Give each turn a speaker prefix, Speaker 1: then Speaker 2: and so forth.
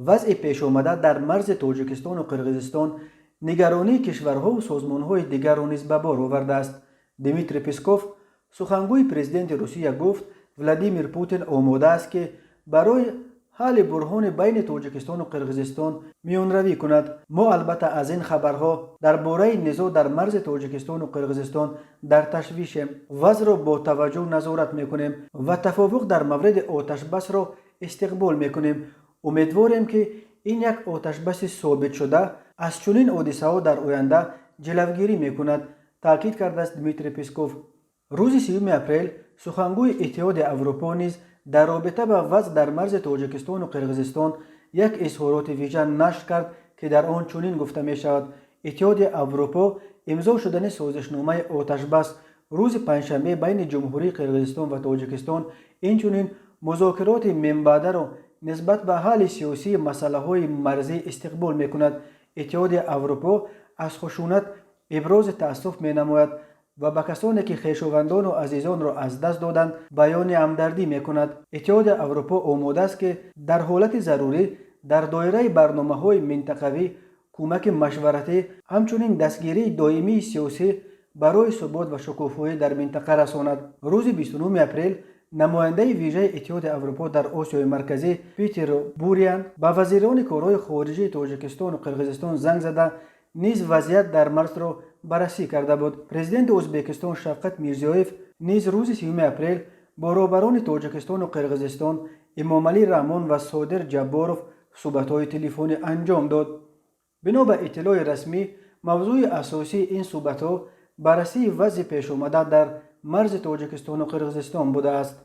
Speaker 1: وضع پیش آمده در مرز تاجیکستان و قرقیزستان نگرانی کشورها و سازمانهای دیگر را نیز به بار آورده است. دیمیتری پسکوف، سخنگوی پرزیدنت روسیه، گفت ولادیمیر پوتین آماده است که برای حل بحران بین تاجیکستان و قرقیزستان میانروی کند. ما البته از این خبرها درباره نزاع در مرز تاجیکستان و قرقیزستان در تشویشیم. وضع را با توجه نظارت میکنیم و توافق در مورد آتش بس را استقبال میکنیم. امیدواریم که این یک آتش بس ثابت شده از چنین حادثه‌ها در آینده جلوگیری میکند، تاکید کرده است دیمیتری پسکوف. روز 3 اپریل سخنگوی اتحاد اروپا نیز در رابطه با وضع در مرز تاجیکستان و قرقیزستان یک اظهارات ویژه نشر کرد که در آن چنین گفته می شود: اتحاد اروپا امضا شدن سازشنامه آتش بس روز پنجشنبه بین جمهوری قرقیزستان و تاجیکستان اینچنین مذاکرات منبعده را نسبت به حل سیاسی مسئله های مرزی استقبال می کند. اتحاد اروپا از خشونت ابراز تأسف می نماید و به کسانی که خویشاوندان و عزیزان را از دست دادند بیان همدردی می کند. اتحاد اروپا آماده است که در حالت ضروری در دایره برنامه‌های منطقوی کمک مشورتی همچنین دستگیری دائمی سیاسی برای ثبات و شکوفایی در منطقه رساند. روز 29 اپریل نماینده ویژه اتحاد اروپا در آسیای مرکزی پیتر بوریان به وزیران کارهای خارجه تاجیکستان و قرقیزستان زنگ زده نیز وضعیت در مرز را بررسی کرده بود. پرزیدنت ازبکستان شفقت میرزیویف نیز روز 3 اپریل با رهبران تاجیکستان و قرقیزستان امامعلی رحمان و صادر جباروف صحبت‌های تلفنی انجام داد. بنا به اطلاع رسمی، موضوع اساسی این صحبت‌ها بررسی وضع پیش آمده در مرز تاجیکستان و قرقیزستان بوده است.